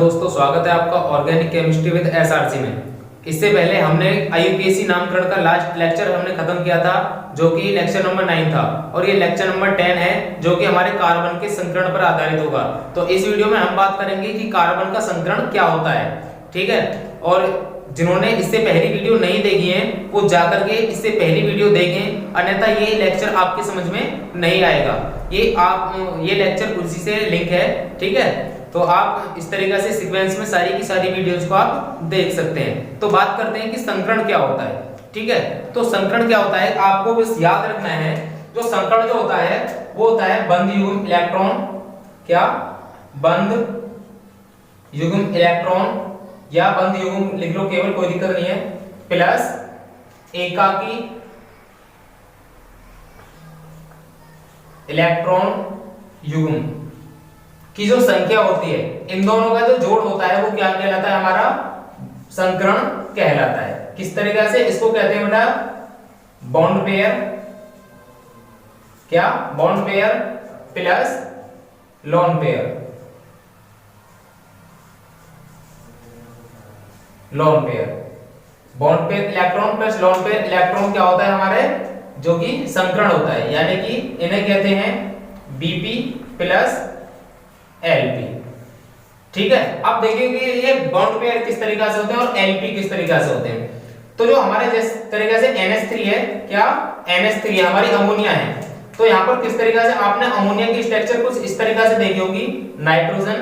दोस्तों, स्वागत है आपका ऑर्गेनिक केमिस्ट्री विद एसआरसी में। इससे पहले हमने आईयूपीएसी नामकरण का लास्ट लेक्चर हमने खत्म किया था, जो कि लेक्चर नंबर 9 था, और ये लेक्चर नंबर 10 है, जो कि हमारे कार्बन के संकरण पर आधारित होगा। तो इस वीडियो में हम बात करेंगे कि कार्बन का संकरण क्या होता है, ठीक है। और जिन्होंने इससे पहली वीडियो नहीं देखी है वो जाकर के इससे पहली वीडियो देखें, अन्यथा ये लेक्चर आपके समझ में नहीं आएगा। ये लेक्चर उसी से लिंक है, ठीक है। तो आप इस तरीके से सीक्वेंस में सारी की सारी वीडियोस को आप देख सकते हैं। तो बात करते हैं कि संकरण क्या होता है, ठीक है। तो संकरण क्या होता है, आपको बस याद रखना है, जो संकरण जो होता है वो होता है बंद युग्म इलेक्ट्रॉन, क्या बंद युग्म इलेक्ट्रॉन या बंद युग्म लिख लो केवल, कोई दिक्कत नहीं है, प्लस एकाकी इलेक्ट्रॉन युग्म की जो संख्या होती है, इन दोनों का जो जोड़ होता है वो क्या कहलाता है, हमारा संकरण कहलाता है। किस तरीके से इसको कहते हैं बेटा, बॉन्ड पेयर, क्या bond pair plus lone pair, lone pair, bond pair electron plus lone pair electron क्या होता है हमारे, जो कि संकरण होता है, यानी कि इन्हें कहते हैं बीपी प्लस एलपी, ठीक है। अब देखेंगे ये बॉन्ड पेयर किस तरीके से होते हैं और एलपी किस तरीके से होते हैं। तो जो हमारे जिस तरीके से NH3 है, क्या NH3 है, हमारी अमोनिया है, तो यहाँ पर किस तरीके से आपने अमोनिया की स्ट्रक्चर कुछ इस तरीके से देखी होगी, नाइट्रोजन,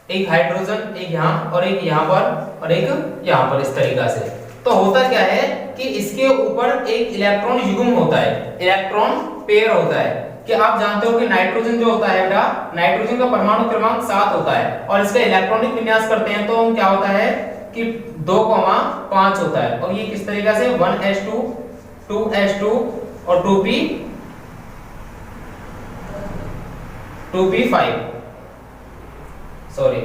एक हाइड्रोजन, एक यहाँ और एक यहाँ पर और एक यहाँ पर, इस तरीके से। तो होता क्या है कि इसके ऊपर एक इलेक्ट्रॉन युग्म होता है, इलेक्ट्रॉन पेयर होता है। कि आप जानते हो कि नाइट्रोजन जो होता है बेटा, नाइट्रोजन का परमाणु क्रमांक 7 होता है, और इसका इलेक्ट्रॉनिक विन्यास करते हैं तो क्या होता है कि 2,5 होता है। और ये किस तरीके से 1s2 2s2 और 2p5, सॉरी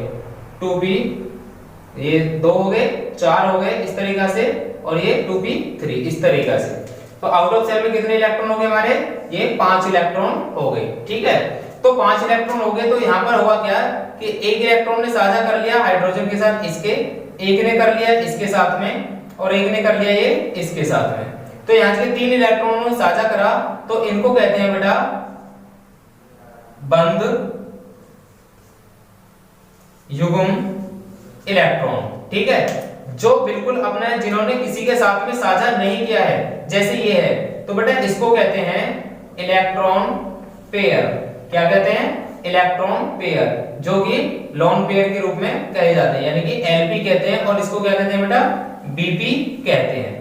2p, ये 2 हो गए, 4 हो गए इस तरीके से, और ये 2p3 इस तरीके से। तो आउट ऑफ सेल में कितने इलेक्ट्रॉन हो गए हमारे, ये 5 इलेक्ट्रॉन हो गए, ठीक है। तो 5 इलेक्ट्रॉन हो गए, तो यहाँ पर हुआ क्या कि एक इलेक्ट्रॉन ने साझा कर लिया हाइड्रोजन के साथ, इसके एक ने कर लिया इसके साथ में, और एक ने कर लिया ये इसके साथ में। तो यहाँ से 3 इलेक्ट्रॉनों ने साझा करा, तो इनको कहते हैं बेटा बंद युग्म इलेक्ट्रॉन, ठीक है। जो बिल्कुल अपने जिन्होंने किसी के साथ में साझा नहीं किया है, जैसे ये है, तो बेटा इसको कहते हैं इलेक्ट्रॉन पेयर। क्या कहते हैं, इलेक्ट्रॉन पेयर, जो कि लोन पेयर के रूप में कहे जाते हैं, यानी कि एलपी कहते हैं, और इसको क्या कहते हैं बेटा, बीपी कहते हैं।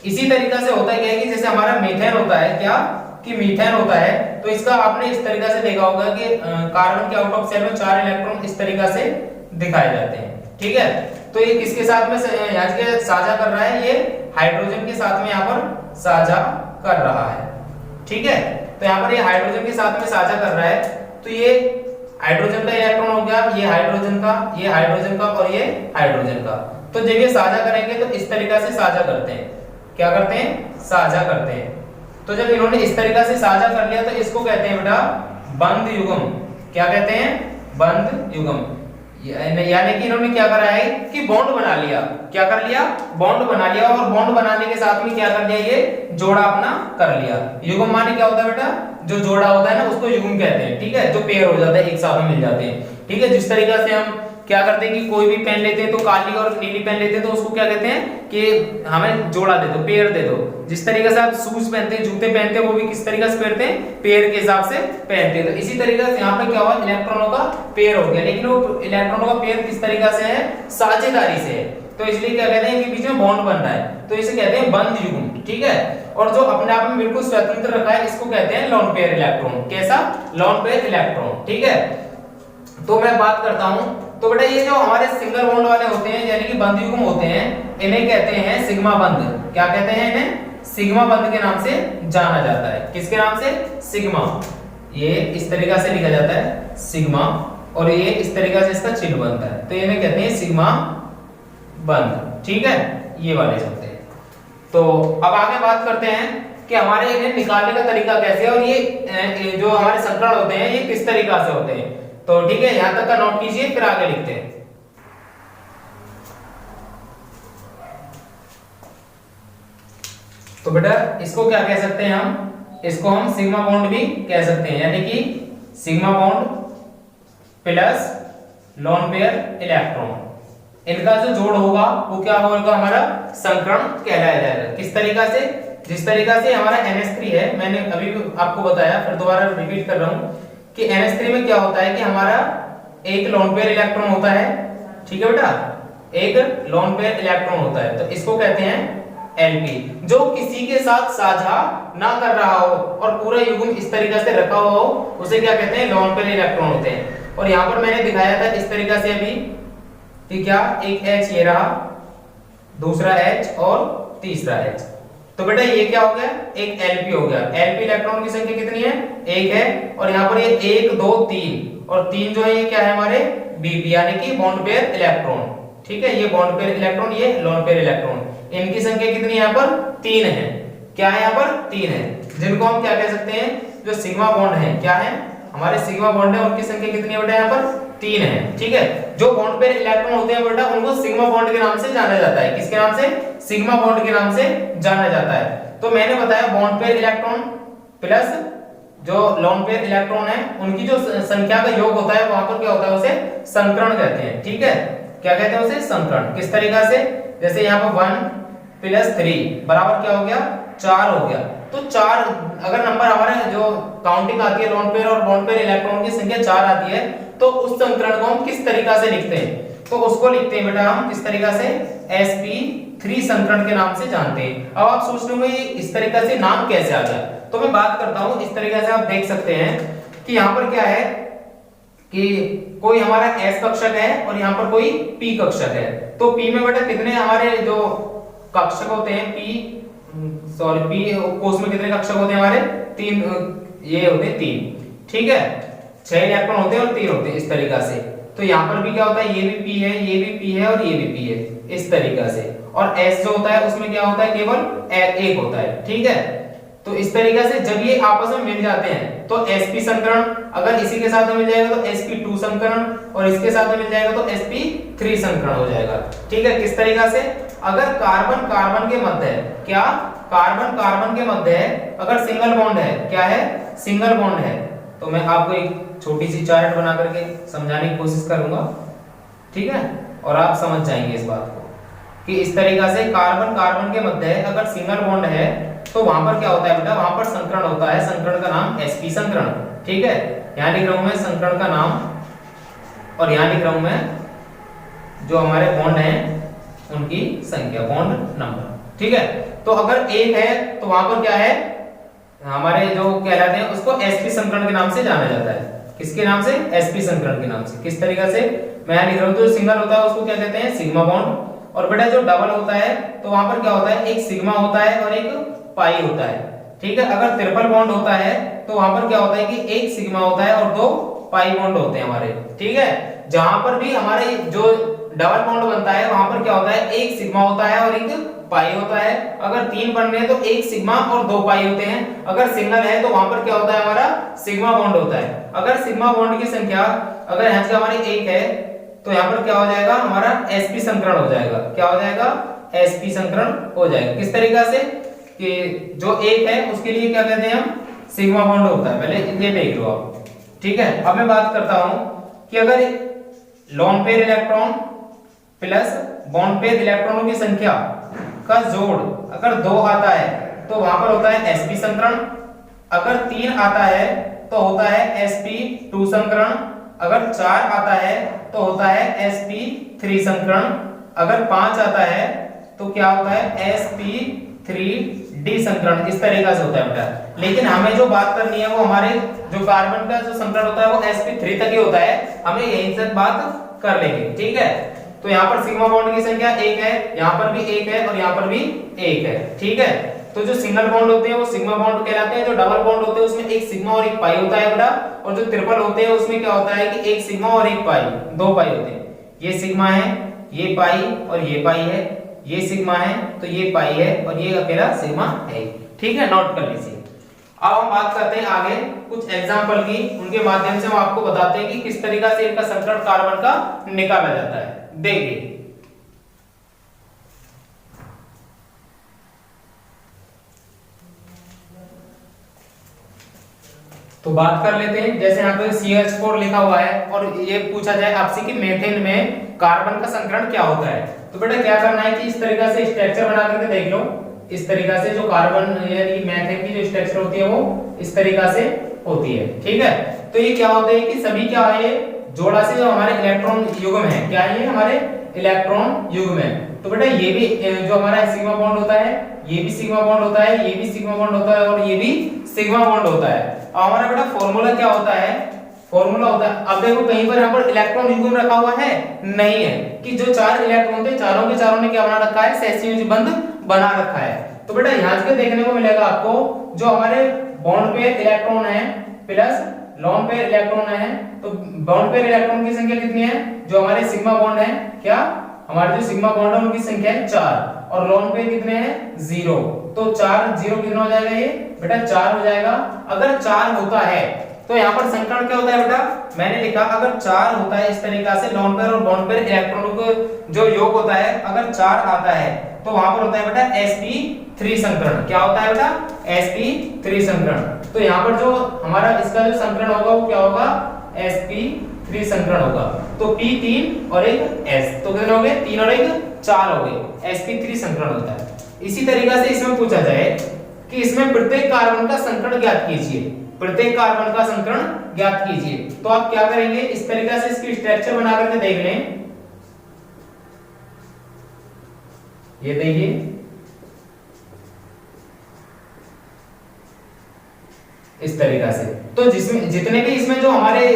इसी तरीका से होता है कि जैसे हमारा मीथेन होता है, क्या कि मीथेन होता है, तो इसका आपने इस तरीका से देखा होगा कि कार्बन के आउट ऑफ सेल में 4 इलेक्ट्रॉन इस तरीका से दिखाए जाते हैं, ठीक है। तो ये किसके साथ में यहाँ के साझा कर रहा है, ये हाइड्रोजन के साथ में यहाँ पर साझा कर रहा है, ठीक है। तो यहाँ पर ये हाइड्रोजन के साथ में साझा कर रहा है, तो ये हाइड्रोजन का इलेक्ट्रॉन हो गया, ये हाइड्रोजन का, ये हाइड्रोजन का और ये हाइड्रोजन का। तो जब ये साझा करेंगे तो इस तरीका से साझा करते हैं, क्या करते हैं, साझा करते हैं। तो जब इन्होंने इस तरीका से साझा कर लिया, तो इसको कहते हैं बेटा बंद युग्म। क्या कहते हैं, बंद युग्म, यानी कि इन्होंने क्या करा है कि बॉन्ड बना लिया, क्या कर लिया, बॉन्ड बना लिया, और बॉन्ड बनाने के साथ में क्या कर लिया, ये जोड़ा अपना कर लिया। युग्म माने क्या होता है बेटा, जो जोड़ा होता है ना उसको युग्म कहते हैं, ठीक है, जो पेयर हो जाता है, एक साथ में मिल जाते हैं, ठीक है। जिस तरीके से हम क्या करते हैं कि कोई भी पेन लेते हैं तो काली और नीली पेन लेते हैं, तो उसको क्या कहते हैं कि हमें जोड़ा दे दो, पेयर दे दो। जिस तरीके से आप शूज पहनते हैं, जूते पहनते हैं, वो भी किस तरीके से पहनते हैं, पेयर के हिसाब से पहनते हैं। तो इसी तरीके से यहाँ पे क्या हुआ, इलेक्ट्रॉनों का पेयर हो गया, लेकिन वो इलेक्ट्रॉनों का पेयर किस तरीके से है, साझेदारी से है। तो इसलिए क्या कहते हैं कि बीच में बॉन्ड बन रहा है, तो इसे कहते हैं बंद युग्म, ठीक है। और जो अपने आप में बिल्कुल स्वतंत्र रखा है, इसको कहते हैं लोन पेयर इलेक्ट्रॉन। कैसा, लोन पेयर इलेक्ट्रॉन, ठीक है। तो मैं बात करता हूं, तो बेटा ये जो हमारे सिंगल बॉन्ड वाले होते हैं, यानी कि बंद युग्म होते हैं, इन्हें कहते हैं सिग्मा बंद। क्या कहते हैं इन्हें, सिग्मा बंद के नाम से जाना जाता है। किसके नाम से, सिग्मा। ये इस तरीके से लिखा जाता है सिग्मा, और ये इस तरीके से इसका चिन्ह बनता है, तो इन्हें कहते हैं सिग्मा बंद, ठीक है, ये वाले होते हैं। तो अब आगे बात करते हैं कि हमारे इन्हें निकालने का तरीका कैसे है, और ये जो हमारे संकरण होते हैं ये किस तरीका से होते हैं। तो ठीक है, यहां तक का नोट कीजिए, फिर आगे लिखते हैं। तो बेटा इसको क्या कह सकते हैं हम, इसको हम सिग्मा बॉन्ड भी कह सकते हैं, यानी कि sigma bond plus lone pair electron, इनका जो जोड़ होगा वो क्या होगा, हमारा संकरण कहलाया जाएगा। किस तरीका से, जिस तरीका से हमारा NH3 है, मैंने अभी भी आपको बताया, फिर दोबारा रिपीट कर रहा हूं कि NH3 में क्या होता है कि हमारा एक लोन पेयर इलेक्ट्रॉन होता है, ठीक है बेटा, एक लोन पेयर इलेक्ट्रॉन होता है, तो इसको कहते हैं Lp। जो किसी के साथ साझा ना कर रहा हो और पूरा युग्म इस तरीके से रखा हुआ हो, उसे क्या कहते हैं, लोन पेयर इलेक्ट्रॉन होते हैं। और यहां पर मैंने दिखाया था इस तरीके से अभी कि क्या, एक H ये रहा, दूसरा H और तीसरा H। तो बेटा ये क्या हो गया, एक Lp हो गया। Lp इलेक्ट्रॉन की संख्या कितनी है, एक है, और यहाँ पर ये 1 2 3 और 3 जो है ये क्या है हमारे Bp, यानी कि बॉन्ड पेयर इलेक्ट्रॉन, ठीक है, ये बॉन्ड पेयर इलेक्ट्रॉन, ये लोन पेयर इलेक्ट्रॉन, इनकी संख्या कितनी है यहाँ पर, 3 है। क्या है यहाँ पर, 3 है, जिनको हम क्या कह सकते हैं, जो सिग्मा बॉन्ड है, क्या है हमारे सिग्मा बॉन्ड है, उनकी संख्या कितनी है बेटा, यहाँ पर 3 है, ठीक है। जो बॉन्ड पेयर इलेक्ट्रॉन होते हैं बेटा, उनको सिग्मा बॉन्ड के नाम से जाना जाता है। किसके नाम से, सिग्मा बॉन्ड के नाम से जाना जाता है। तो मैंने बताया बॉन्ड पेयर इलेक्ट्रॉन प्लस जो लोन पेयर इलेक्ट्रॉन है, उनकी जो संख्या का योग होता है, वहां पर क्या होता है, उसे संकरण कहते हैं, ठीक है। क्या कहते हैं उसे, संकरण। किस तरीका से, जैसे यहाँ पर 1 + 3 बराबर क्या हो गया, 4 हो गया। तो 4 अगर नंबर हमारे जो काउंटिंग आती है लोन पेयर और बॉन्ड पेयर इलेक्ट्रॉन की संख्या 4 आती है, तो उस संकरण को हम किस तरीका से लिखते हैं, तो उसको लिखते हैं बेटा हम किस तरीका से, sp3 संकरण के नाम से जानते हैं। अब आप सोच रहे होंगे इस तरीका से नाम कैसे आ गया, तो मैं बात करता हूं। इस तरीके से आप देख सकते हैं कि यहाँ पर क्या है कि कोई हमारा S कक्षक है और यहाँ पर कोई P कक्षक है। तो P में बेटा कितने हमारे जो कक्षक होते हैं, P कोष में कितने कक्षक होते हैं हमारे, 3, ये होते हैं 3, ठीक है, 6 इलेक्ट्रॉन होते हैं और 3 होते हैं, इस तरीका से। तो यहाँ पर भी क्या होता है, ये भी P है, ये भी P है और ये भी P है, इस तरीका से। और S जो होता है उसमें क्या होता है, केवल एक होता है, ठीक है। तो इस तरीके से जब ये आपस में मिल जाते हैं तो sp संकरण, अगर इसी के साथ में मिल जाएगा तो sp2 संकरण, और इसके साथ में मिल जाएगा तो sp3 संकरण हो जाएगा, ठीक है। किस तरीका से, अगर कार्बन कार्बन के मध्य है, क्या कार्बन कार्बन के मध्य है, अगर सिंगल बॉन्ड है, क्या है, सिंगल बॉन्ड है, तो मैं आपको एक छोटी सी चार्ट बना करके समझाने की कोशिश करूंगा, ठीक है, और आप समझ जाएंगे इस बात को कि इस तरीका से कार्बन कार्बन के मध्य है, अगर सिंगल बॉन्ड है तो वहां पर क्या होता है बेटा, वहां पर संकरण होता है, संकरण का नाम sp संकरण, ठीक है। यहां लिख रहा हूं मैं संकरण का नाम, और यहां लिख रहा हूं मैं जो हमारे बॉन्ड हैं उनकी संख्या, बॉन्ड नंबर, ठीक है। तो अगर एक है तो वहां पर क्या है, हमारे जो कहलाते हैं उसको sp संकरण के नाम से जाना जाता है। किसके नाम से, sp संकरण के नाम से। किस तरीका से, मैं यहां लिख रहा हूं, तो सिंगल होता है उसको क्या कहते हैं, सिग्मा बॉन्ड, और बेटा जो डबल होता है तो वहां पर क्या होता है, एक सिग्मा होता है और एक पाई होता है, ठीक है। अगर ट्रिपल बॉन्ड होता है तो वहां पर क्या होता है कि एक सिग्मा होता है और 2 पाई बॉन्ड होते हैं हमारे, ठीक है। जहां पर भी हमारे जो डबल बॉन्ड बनता है वहां पर क्या होता है, एक सिग्मा होता है और एक पाई होता है। अगर 3 बन रहे हैं तो एक सिग्मा और 2 पाई होते हैं। अगर सिंगल है तो वहां पर क्या होता है, हमारा सिग्मा बॉन्ड होता है। अगर सिग्मा बॉन्ड की संख्या अगर यहाँ से हमारी 1 है तो यहाँ पर क्या हो जाएगा, हमारा sp संकरण हो जाएगा। क्या हो जाएगा, sp संकरण हो जाएगा। किस तरीका से कि जो 1 है उसके लिए क्या कहते हैं हम, सिग्मा बॉन्ड होता है, पहले ये देख लो आप, ठीक है। अब मैं बात करता हूं कि अगर lone pair electron plus bond pair इलेक्ट्रॉनों की संख्या का जोड़ अगर 2 आता है तो वहां पर होता है sp संकरण, अगर 3 आता है तो होता है sp2 संकरण, अगर 4 आता है तो होता है sp3 संकरण, अगर 5 आता है तो क्या होता है sp3d संकरण। इस तरीका से होता है बेटा। लेकिन हमें जो बात करनी है वो हमारे जो कार्बन का जो संकरण होता है वो sp3 तक ही होता है, हमें यहीं से बात कर लेंगे, ठीक है। तो यहाँ पर सिग्मा बॉन्ड की संख्या 1 है, यहाँ पर भी 1 है और यहाँ पर भी 1 है, ठीक है। तो जो सिंगल बॉन्ड होते हैं वो सिग्मा बॉन्ड कहलाते हैं, जो डबल बॉन्ड होते हैं उसमें एक सिग्मा और एक पाई होता है बेटा, और जो ट्रिपल होते हैं उसमें क्या होता है कि एक सिग्मा और एक पाई, 2 पाई होते हैं। ये सिग्मा है, ये पाई और ये पाई है, ये सिग्मा है तो ये पाई है और ये अकेला सिग्मा है, ठीक है, नोट कर लीजिए। अब हम बात करते हैं आगे कुछ एग्जाम्पल की, उनके माध्यम से हम आपको बताते हैं कि किस तरीका से इनका संकरण कार्बन का निकाला जाता है। देखिए तो बात कर लेते हैं, जैसे यहाँ पे CH4 लिखा हुआ है और ये पूछा जाए आपसे कि मीथेन में कार्बन का संकरण क्या होता है, तो बेटा क्या करना है कि इस तरीका से स्ट्रक्चर बना करके देख लो। इस तरीका से जो कार्बन यानी मीथेन की जो स्ट्रक्चर होती है वो इस तरीका से होती है, ठीक है। तो ये क्या होता है कि सभी क्या है, जोड़ा से जो हमारे इलेक्ट्रॉन युग्म है, क्या है हमारे इलेक्ट्रॉन युग्म है। तो बेटा ये भी जो हमारा सिग्मा बॉन्ड होता है, ये भी सिग्मा बॉन्ड होता है, ये भी सिग्मा बॉन्ड होता है और ये भी सिग्मा बॉन्ड होता है। अब हमारा बेटा फॉर्मूला क्या होता है, फॉर्मूला होता है, अब देखो कहीं पर यहाँ पर इलेक्ट्रॉन युग्म रखा हुआ है नहीं है, कि जो 4 इलेक्ट्रॉन थे चारों के चारों ने क्या बना रखा है, सहसंयोजी बंध बना रखा है। तो बेटा यहाँ से देखने को मिलेगा आपको जो हमारे बॉन्ड पे इलेक्ट्रॉन है प्लस लोन पे इलेक्ट्रॉन है, तो बॉन्ड पे इलेक्ट्रॉन की संख्या कितनी है, जो हमारे सिग्मा बॉन्ड है, क्या हमारे जो सिग्मा बॉन्ड है उनकी संख्या है 4 और लोन पे कितने हैं 0, तो 4 0 कितना हो जाएगा, ये बेटा 4 हो जाएगा। अगर 4 होता है तो यहाँ पर संकरण क्या होता है बेटा, मैंने लिखा अगर 4 होता है इस तरीका से लोन पेयर और बॉन्ड पेयर इलेक्ट्रॉनों को जो योग होता है, अगर 4 आता है तो वहां पर होता है बेटा sp3 संकरण। क्या होता है बेटा, sp3 संकरण। तो यहाँ पर जो हमारा इसका जो संकरण होगा वो क्या होगा, sp3 संकरण होगा। तो p3 और एक s, तो कितने हो गए 3 और 1 4 हो गए, sp3 संकरण होता है। इसी तरीका से इसमें पूछा जाए कि इसमें प्रत्येक कार्बन का संकरण ज्ञात कीजिए, प्रत्येक कार्बन का संकरण ज्ञात कीजिए। तो आप क्या करेंगे, इस तरीका से इसकी स्ट्रक्चर बना करके देख लें। ये देखिए इस तरीका से, तो जिसमें जितने भी इसमें जो हमारे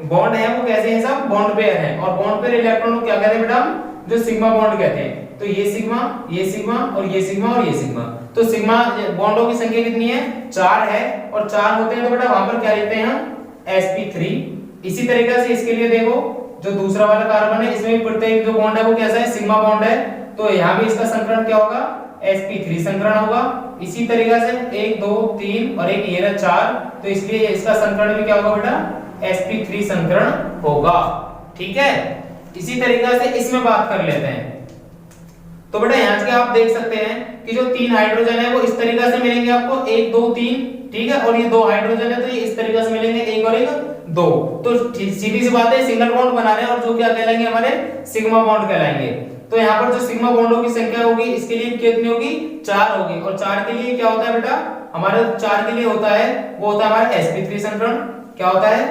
बॉन्ड है वो कैसे हैं, सब बॉन्ड पेयर हैं और बॉन्ड पेयर इलेक्ट्रॉन को क्या कहते हैं बेटा, जो सिग्मा बॉन्ड कहते हैं। तो ये सिग्मा और ये सिग्मा और ये सिग्मा, तो सिग्मा बॉन्डों की संख्या कितनी है 4 है और 4 होते हैं तो बेटा वहां पर क्या लिखते हैं हम sp3। इसी तरीके से इसके लिए देखो जो दूसरा वाला कार्बन है इसमें प्रत्येक जो बॉन्ड है वो कैसा है, सिग्मा बॉन्ड है, तो यहाँ भी इसका संकरण क्या होगा, sp3 संकरण होगा। इसी तरीके से 1 2 3 और एक ये रहा 4, तो इसलिए इसका संकरण भी क्या होगा बेटा, sp3 संकरण होगा, ठीक है। इसी तरीके से इसमें बात कर लेते हैं। तो बेटा यहाँ से आप देख सकते हैं कि जो 3 हाइड्रोजन है वो इस तरीके से मिलेंगे आपको 1 2 3, ठीक है, और ये 2 हाइड्रोजन है तो ये इस तरीके से मिलेंगे 1 और 1 2। तो सीधी सी बात है सिंगल बॉन्ड बना रहे हैं और जो क्या कहलाएंगे हमारे सिग्मा बॉन्ड कहलाएंगे। तो यहाँ पर जो सिग्मा बॉन्डों की संख्या होगी इसके लिए कितनी होगी 4 होगी, और 4 के लिए क्या होता है बेटा, हमारे 4 के लिए होता है वो होता है हमारा sp3 संकरण। क्या होता है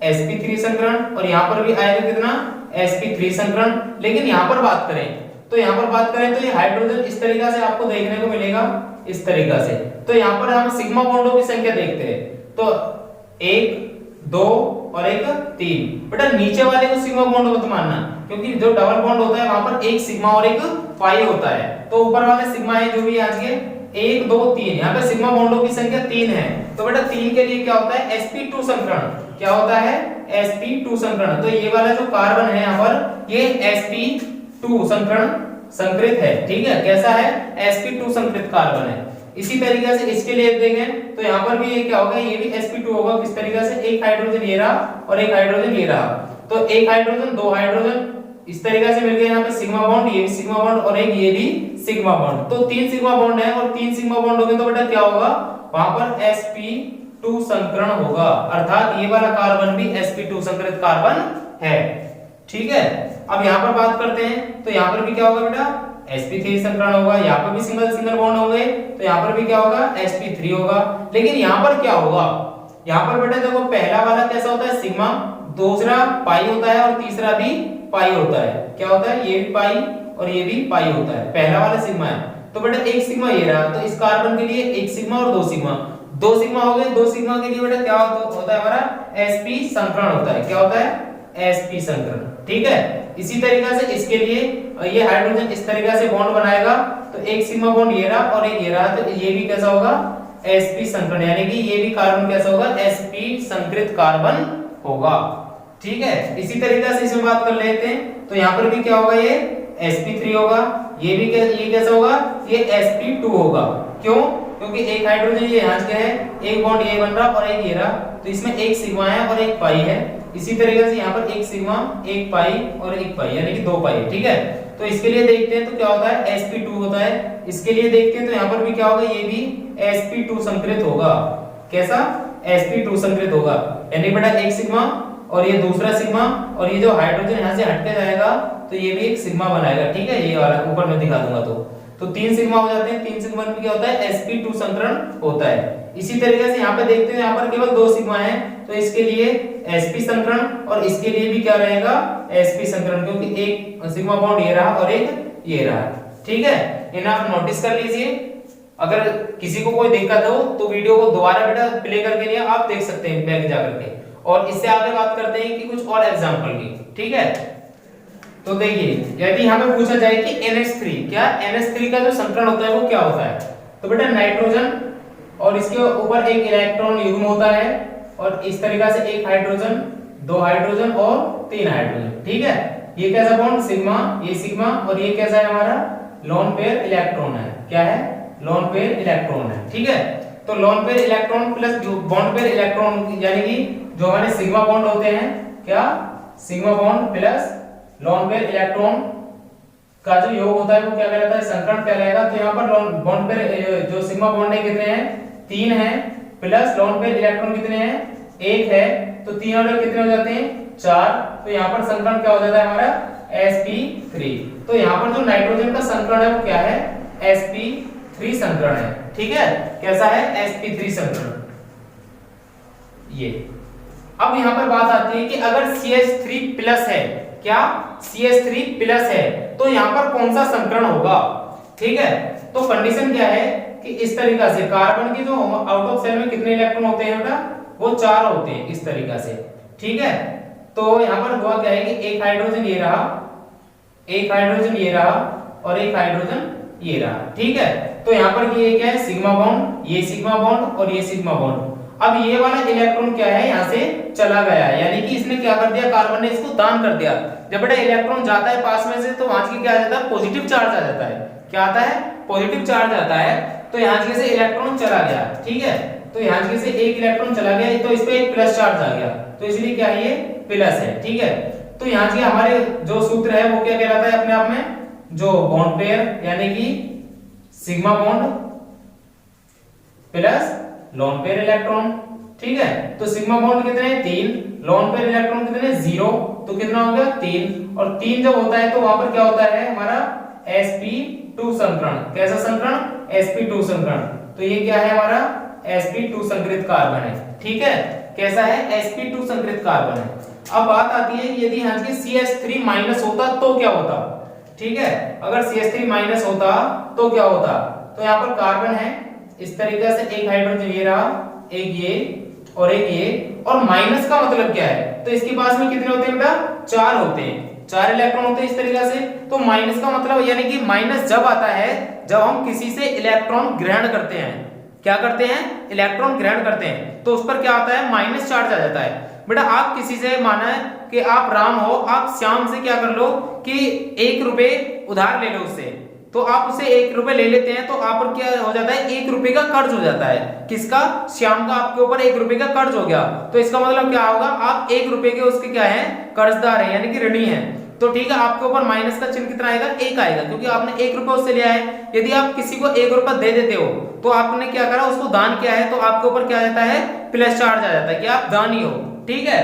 sp3 संकरण, और यहाँ पर भी आएगा कितना sp3 संकरण। लेकिन यहाँ पर बात करें तो ये हाइड्रोजन इस तरीका से आपको देखने को मिलेगा, इस तरीका से। तो यहाँ पर हम सिग्मा बॉन्डों की संख्या देखते हैं, तो 1 2 और 1 3। बेटा नीचे वाले को सिग्मा बॉन्ड मत मानना, क्योंकि जो डबल बॉन्ड होता है वहां पर एक सिग्मा और एक पाई होता है। तो ऊपर वाले सिग्मा है जो भी आज के 1 2 3, यहाँ पे सिग्मा बॉन्डों की संख्या 3 है। तो बेटा 3 के लिए क्या होता है sp2 संकरण। क्या होता है sp2 संकरण। तो ये वाला जो कार्बन है यहाँ पर ये sp2 संकरण संकरित है, ठीक है, कैसा है sp2 संकरित कार्बन है। इसी तरीके से इसके लिए देखें तो यहाँ पर भी ये क्या होगा, ये भी sp2 होगा। किस तरीके से, एक हाइड्रोजन ये रहा और एक हाइड्रोजन ये रहा, तो एक हाइड्रोजन 2 हाइड्रोजन इस तरीके से मिल गए। यहाँ पे सिग्मा बॉन्ड, ये भी सिग्मा बॉन्ड और एक ये भी सिग्मा बॉन्ड, तो 3 सिग्मा बॉन्ड है और 3 सिग्मा बॉन्ड हो गए तो बेटा क्या होगा, वहां पर sp2 संकरण होगा, अर्थात ये वाला कार्बन भी sp2 संकरित कार्बन है, ठीक है। अब यहाँ पर बात करते हैं तो यहाँ पर भी क्या होगा बेटा sp3 संकरण होगा, यहाँ पर भी सिंगल बॉन्ड हो गए तो यहाँ पर भी क्या होगा sp3 होगा। लेकिन यहाँ पर क्या होगा, यहाँ पर बेटा देखो पहला वाला कैसा होता है सिग्मा, दूसरा पाई होता है और तीसरा भी पाई होता है। क्या होता है, ये भी पाई और ये भी पाई होता है, पहला वाला सिग्मा है। तो बेटा एक सिग्मा ये रहा, तो इस कार्बन के लिए एक सिग्मा और दो सिग्मा हो गए। 2 सिग्मा के लिए बेटा क्या होता है हमारा sp संकरण होता है। क्या होता है sp संकरण, ठीक है। इसी तरीके से इसके लिए ये हाइड्रोजन इस तरीके से बॉन्ड बनाएगा, तो एक सिग्मा बॉन्ड ये रहा और एक ये रहा, तो ये भी कैसा होगा sp संकरण, यानी कि ये भी कार्बन कैसा होगा sp संकरित कार्बन होगा, ठीक है। इसी तरीके से इसमें बात कर लेते हैं तो यहाँ पर भी क्या होगा, ये sp3 होगा, ये कैसा होगा, ये sp2 होगा। क्यों, क्योंकि एक हाइड्रोजन ये यहाँ के है, एक बॉन्ड ये बन रहा और एक ये रहा, तो इसमें एक सिग्मा है और एक पाई है। इसी तरीके से यहाँ पर एक सिग्मा, एक पाई और एक पाई, यानी कि 2 पाई, ठीक है। तो इसके लिए देखते हैं तो क्या होता है, sp2 होता है। इसके लिए देखते हैं तो यहाँ पर भी क्या होगा, ये भी sp2 संकृत होगा। कैसा, sp2 संकृत होगा, यानी बेटा एक सिग्मा और ये दूसरा सिग्मा, और ये जो हाइड्रोजन यहाँ से हटके जाएगा तो ये भी एक सिग्मा बनाएगा, ठीक है। ये वाला ऊपर मैं दिखा दूंगा तो 3 सिग्मा हो जाते हैं। 3 सिग्मा में क्या होता है, sp2 संकरण होता है। इसी तरीके से यहाँ पे देखते हैं, यहाँ पर केवल 2 सिग्मा है, तो इसके लिए sp संकरण और इसके लिए भी क्या रहेगा, sp संकरण, क्योंकि एक सिग्मा बॉन्ड ये रहा और एक ये रहा, ठीक है। इन्हें आप नोटिस कर लीजिए। अगर किसी को कोई दिक्कत हो तो वीडियो को दोबारा बेटा प्ले करके लिए आप देख सकते हैं बैक जाकर के। और इससे आगे बात करते हैं कि कुछ और एग्जांपल की, ठीक है। तो देखिए, यदि यहाँ पे पूछा जाए कि NH3, क्या NH3 का जो संकरण होता है वो क्या होता है, तो बेटा नाइट्रोजन और इसके ऊपर एक इलेक्ट्रॉन युग्म होता है, और इस तरीका से एक हाइड्रोजन, 2 हाइड्रोजन और 3 हाइड्रोजन, ठीक है। ये कैसा बॉन्ड, सिग्मा, ये सिग्मा, और ये कैसा है हमारा, लोन पेयर इलेक्ट्रॉन है। क्या है, लोन पेयर इलेक्ट्रॉन है, ठीक है। तो lone pair electron plus bond pair electron, यानी कि जो हमारे सिग्मा बॉन्ड होते हैं, क्या, sigma bond plus lone pair electron का जो योग होता है वो क्या कहलाता है, संकरण कहलाएगा। तो यहाँ पर बॉन्ड पेयर जो सिग्मा बॉन्ड है कितने हैं, 3 है, प्लस लोन पेयर इलेक्ट्रॉन कितने हैं, 1 है, तो 3 और 1 कितने हो जाते हैं, 4। तो यहाँ पर संकरण क्या हो जाता है हमारा, sp3। तो यहाँ पर जो नाइट्रोजन का संकरण है वो क्या है, sp3 संकरण है, ठीक है। कैसा है, sp3 संकरण। ये अब यहाँ पर बात आती है कि अगर CH3 प्लस है, क्या, CH3 प्लस है, तो यहाँ पर कौन सा संकरण होगा, ठीक है। तो कंडीशन क्या है कि इस तरीका से कार्बन की जो आउट ऑफ सेल में कितने इलेक्ट्रॉन होते हैं बेटा, वो 4 होते हैं, इस तरीका से, ठीक है। तो यहाँ पर हुआ क्या है कि एक हाइड्रोजन ये रहा, एक हाइड्रोजन ये रहा और एक हाइड्रोजन ये रहा, ठीक है। तो यहाँ पर ये क्या है, सिग्मा बॉन्ड, ये सिग्मा बॉन्ड और ये सिग्मा बॉन्ड। अब ये वाला इलेक्ट्रॉन क्या है, यहाँ से चला गया, यानी कि इसने क्या कर दिया, कार्बन ने इसको दान कर दिया। जब बेटा इलेक्ट्रॉन जाता है पास में से तो वहां से क्या आ जाता है, पॉजिटिव चार्ज आ जाता है। क्या आता है, पॉजिटिव चार्ज आता है। तो यहाँ से इलेक्ट्रॉन चला गया, ठीक है। तो यहाँ से एक इलेक्ट्रॉन चला गया, तो इस पे एक प्लस चार्ज आ गया, तो इसलिए क्या है, ये प्लस है, ठीक है। तो यहाँ से हमारे जो सूत्र है वो क्या कहलाता है अपने आप में, जो बॉन्ड पेयर, यानी कि sigma bond plus lone pair electron, ठीक है। तो सिग्मा बॉन्ड कितने हैं, 3, लोन पेयर इलेक्ट्रॉन कितने हैं, 0, तो कितना हो गया, 3, और 3 जब होता है तो वहां पर क्या होता है हमारा sp2 संकरण। कैसा संकरण, sp2 संकरण। तो ये क्या है हमारा, sp2 संकरित कार्बन है, ठीक है। कैसा है, sp2 संकरित कार्बन है। अब बात आती है यदि यहाँ से CH3 माइनस होता तो क्या होता, ठीक है। अगर CH3 माइनस होता तो क्या होता, तो यहाँ पर कार्बन है इस तरीके से, एक हाइड्रोजन ये रहा, एक ये और एक ये, और माइनस का मतलब क्या है, तो इसके पास में कितने होते हैं बेटा, 4 होते हैं, 4 इलेक्ट्रॉन होते हैं इस तरीके से। तो माइनस का मतलब, यानी कि माइनस जब आता है जब हम किसी से इलेक्ट्रॉन ग्रहण करते हैं, क्या करते हैं, इलेक्ट्रॉन ग्रहण करते हैं, तो उस पर क्या आता है, माइनस चार्ज आ जाता है। बेटा आप किसी से, माना है कि आप राम हो, आप श्याम से क्या कर लो कि 1 रुपए उधार ले लो उससे, तो आप उसे 1 रुपए ले लेते हैं, तो आप पर क्या हो जाता है, 1 रुपए का कर्ज हो जाता है। किसका, श्याम का आपके ऊपर 1 रुपए का कर्ज हो गया। तो इसका मतलब क्या होगा, आप 1 रुपए के उसके क्या है, कर्जदार है, यानी कि ऋणी है। तो ठीक है, आपके ऊपर माइनस का चिन्ह कितना आएगा, 1 आएगा, क्योंकि आपने 1 रुपए उससे लिया है। यदि आप किसी को 1 रुपया दे देते हो तो आपने क्या करा, उसको दान किया है, तो आपके ऊपर क्या आ जाता है, प्लस चार्ज आ जाता है कि आप दानी हो, ठीक है।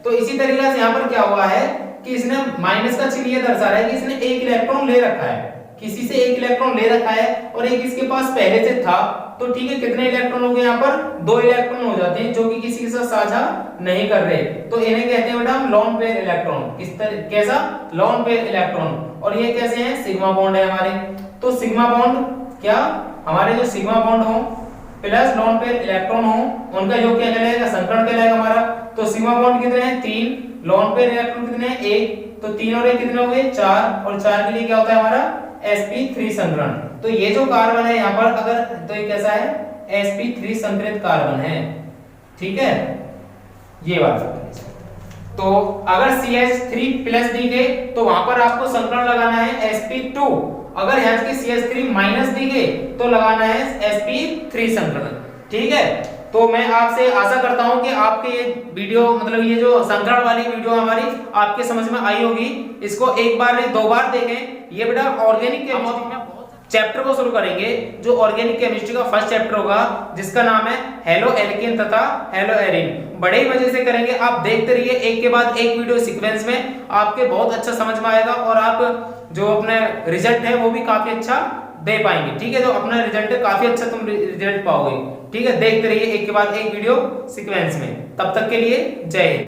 तो इसी तरीके से यहाँ पर क्या हुआ है कि इसने माइनस का चिन्ह ये दर्शा रहा है कि इसने 1 इलेक्ट्रॉन ले रखा है, किसी से 1 इलेक्ट्रॉन ले रखा है, और एक इसके पास पहले से था। तो ठीक है, कितने इलेक्ट्रॉन हो गए, यहाँ पर 2 इलेक्ट्रॉन हो जाते हैं, जो कि किसी के साथ साझा नहीं कर रहे, तो इन्हें कहते हैं बेटा हम लोन पेयर इलेक्ट्रॉन। किस तरह, कैसा, लोन पेयर इलेक्ट्रॉन। और ये कैसे हैं, सिग्मा बॉन्ड है हमारे। तो सिग्मा बॉन्ड, क्या हमारे जो सिग्मा बॉन्ड हो प्लस लोन पेयर इलेक्ट्रॉन हो, उनका योग क्या कहलाएगा, संकरण कहलाएगा हमारा। तो सिग्मा बॉन्ड कितने हैं, 3, लोन पेयर इलेक्ट्रॉन कितने हैं, 1, तो 3 और 1 कितने हो गए, 4, और 4 के लिए क्या होता है हमारा sp3 संकरण। तो ये जो कार्बन है यहाँ पर, अगर तो ये कैसा है, sp3 संकरित कार्बन है, ठीक है, ये बात। तो अगर CH3 प्लस दी गई तो वहां पर आपको संकरण लगाना है sp2, अगर यहाँ की CH3 माइनस दी गई तो लगाना है sp3 संकरण। ठीक है, तो मैं आपसे आशा करता हूं कि आपके ये वीडियो मतलब ये जो संकरण वाली वीडियो हमारी आपके समझ में आई होगी। इसको एक बार नहीं 2 बार देखें। ये बेटा ऑर्गेनिक केमिस्ट्री में चैप्टर को शुरू करेंगे जो ऑर्गेनिक केमिस्ट्री का फर्स्ट चैप्टर होगा, जिसका नाम है हेलो एल्केन तथा हेलो एरिन। बड़े ही मजे से करेंगे, आप देखते रहिए, एक के बाद एक वीडियो सीक्वेंस में आपके बहुत अच्छा समझ में आएगा और आप जो अपने रिजल्ट है वो भी काफी अच्छा दे पाएंगे। ठीक है, जो अपना रिजल्ट है काफी अच्छा तुम रिजल्ट पाओगे। ठीक है, देखते रहिए एक के बाद एक वीडियो सीक्वेंस में। तब तक के लिए जय हिंद।